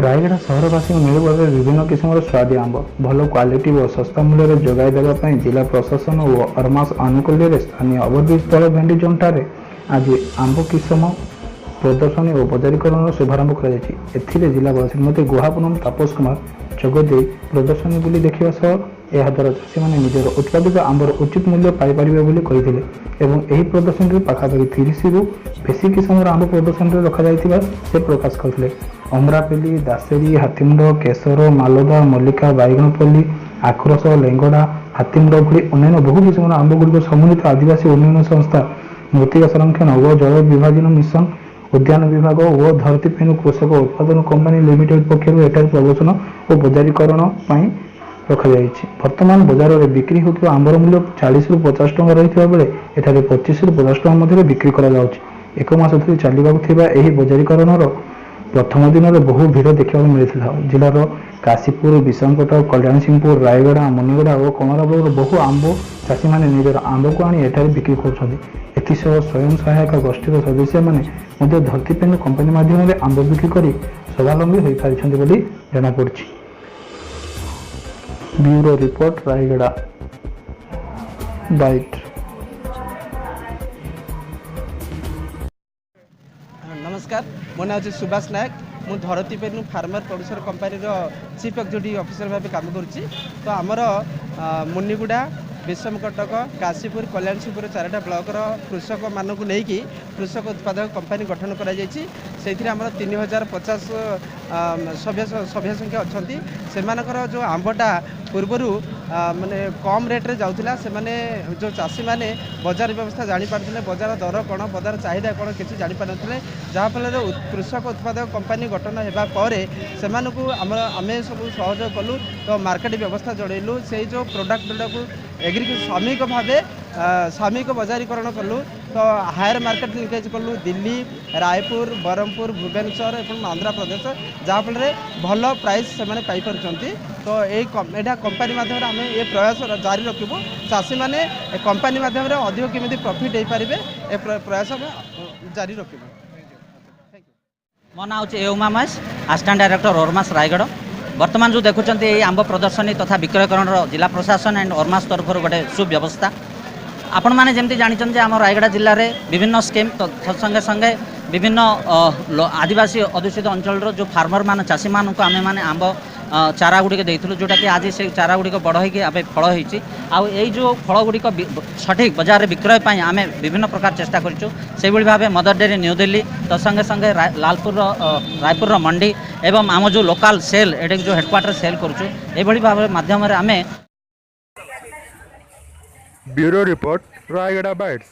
ରାୟଗଡ଼ା ସହରବାସୀଙ୍କୁ ମିଳିବ ବିଭିନ୍ନ କିସମର ସୁଆଦିଆ ଆମ୍ବ। ଭଲ କ୍ୱାଲିଟି ଓ ଶସ୍ତା ମୂଲ୍ୟରେ ଯୋଗାଇ ଦେବା ପାଇଁ ଜିଲ୍ଲା ପ୍ରଶାସନ ଓ ଅରମାସ ଆନୁକୂଲ୍ୟରେ ସ୍ଥାନୀୟ ଅବଧି ସ୍ଥଳ ଭେଣ୍ଡି ଜୋନ୍ଠାରେ ଆଜି ଆମ୍ବ କିସମ ପ୍ରଦର୍ଶନୀ ଓ ବଜାରୀକରଣର ଶୁଭାରମ୍ଭ କରାଯାଇଛି। ଏଥିରେ ଜିଲ୍ଲାପାଳ ଶ୍ରୀମତୀ ଗୁହା ପୁନମ ତାପସ କୁମାର ଯୋଗଦେଇ ପ୍ରଦର୍ଶନୀ ବୁଲି ଦେଖିବା ସହ ଏହାଦ୍ୱାରା ଚାଷୀମାନେ ନିଜର ଉତ୍ପାଦିତ ଆମ୍ବର ଉଚିତ ମୂଲ୍ୟ ପାଇପାରିବେ ବୋଲି କହିଥିଲେ ଏବଂ ଏହି ପ୍ରଦର୍ଶନୀରେ ପାଖାପାଖି 30ରୁ ବେଶୀ କିସମର ଆମ୍ବ ପ୍ରଦର୍ଶନୀରେ ରଖାଯାଇଥିବା ସେ ପ୍ରକାଶ କରିଥିଲେ। ଅମରାପଲ୍ଲୀ, ଦାସେରୀ, ହାତୀମୁଣ୍ଡ, କେଶର, ମାଲଦା, ମଲ୍ଲିକା, ବାଇଗଣପଲ୍ଲୀ, ଆଖୁରସ, ଲେଙ୍ଗଡ଼ା, ହାତୀମୁଣ୍ଡ ଭଳି ଅନ୍ୟାନ୍ୟ ବହୁ କିସମର ଆମ୍ବଗୁଡ଼ିକ ସମ୍ମିଳିତ ଆଦିବାସୀ ଉନ୍ନୟନ ସଂସ୍ଥା, ମୃତ୍ତିକା ସଂରକ୍ଷଣ ଓ ଜଳ ବିଭାଜନ ମିଶନ, ଉଦ୍ୟାନ ବିଭାଗ ଓ ଧରତୀପେନୁ କୃଷକ ଉତ୍ପାଦନ କମ୍ପାନୀ ଲିମିଟେଡ୍ ପକ୍ଷରୁ ଏଠାରେ ପ୍ରଦର୍ଶନ ଓ ବଜାରୀକରଣ ପାଇଁ ରଖାଯାଇଛି। ବର୍ତ୍ତମାନ ବଜାରରେ ବିକ୍ରି ହେଉଥିବା ଆମ୍ବର ମୂଲ୍ୟ 40ରୁ 50 ଟଙ୍କା ରହିଥିବା ବେଳେ ଏଠାରେ 25ରୁ 50 ଟଙ୍କା ମଧ୍ୟରେ ବିକ୍ରି କରାଯାଉଛି। ଏକ ମାସ ଧରି ଚାଲିବାକୁ ଥିବା ଏହି ବଜାରୀକରଣର ପ୍ରଥମ ଦିନରେ ବହୁ ଭିଡ଼ ଦେଖିବାକୁ ମିଳିଥିଲା। ଜିଲ୍ଲାର କାଶୀପୁର, ବିଷମକଟକ, କଲ୍ୟାଣସିଂହପୁର, ରାୟଗଡ଼ା, ମୁନିଗୁଡ଼ା ଓ କମଳାପୁରର ବହୁ ଆମ୍ବ ଚାଷୀମାନେ ନିଜର ଆମ୍ବକୁ ଆଣି ଏଠାରେ ବିକ୍ରି କରୁଛନ୍ତି। ଏଥିସହ ସ୍ୱୟଂ ସହାୟକ ଗୋଷ୍ଠୀର ସଦସ୍ୟମାନେ ମଧ୍ୟ ଧରତୀପେନୁ କମ୍ପାନୀ ମାଧ୍ୟମରେ ଆମ୍ବ ବିକ୍ରି କରି ସ୍ୱାବଲମ୍ବୀ ହୋଇପାରିଛନ୍ତି ବୋଲି ଜଣାପଡ଼ିଛି। Bureau report, Rayagada byte. नमस्कार, मो ना हूँ सुभाष नायक। मु Dharatipenu farmer producer company chief executive officer भाव काम करुच्ची। तो आमर मुनिगुड़ा, विषमकटक, काशीपुर, कल्याणसिंहपुर 4टा ब्लॉकर कृषक मानक नहीं कृषक उत्पादक कंपनी गठन कर 3050 सभ्य संख्या अच्छा से जो आंबटा पूर्वर माने कम रेट्रे जाऊला से माने जो चाषी मैंने बजार व्यवस्था जापारे बजार दर कौन बजार चाहिदा कौन किसी जापार जहाँफल कृषक उत्पादक कंपनी गठन होगापर से आम सब सहयोग कलु। तो मार्केट व्यवस्था जड़ेलु से जो प्रोडक्ट गुड़ाक सामूहिक भाव सामूहिक बजारीकरण कलु। तो हायर मार्केट लिंकेज कलु दिल्ली, रायपुर, बरहमपुर, भुवनेश्वर और आंध्र प्रदेश जहाँफल भल प्राइस से पाइपर। तो यहाँ कंपनी माध्यम आम ये प्रयास जारी रखू चाषी मैंने कंपनी माध्यम अधिक केमी प्रॉफिट हो पारे ए प्रयास जारी रखू। मो ना हूँ एमास असिस्टेंट डायरेक्टर ओरमास रायगढ़। वर्तमान जो देखुं आंब प्रदर्शनी तथा विक्रयकरण जिला प्रशासन एंड ओरमास तरफ गोटे सुव्यवस्था आपण मैंने जमी जानते आम रायगड़ा जिले में विभिन्न स्कीम संगे संगे विभिन्न आदिवासी अधुषित अंचल जो फार्मर मान चाषी मानक आम मैंने आंब चारा गुड़िक देइथिलु जोटा कि आज से चारा गुड़िक बड़ होगी आबे फल होइछि। आउ एई जो फल गुड़िक सठिक बजार विक्रय पाई आम विभिन्न प्रकार चेष्टा करिछु। से भली भाबे मदर डेयरी न्यू दिल्ली तो संगे संगे रायपुर मंडी एवं आम जो लोकल सेल एटे जो हेडक्वार्टर सेल करुछु ए भली भाबे माध्यम रे आमे। Bureau report, Rayagada bytes.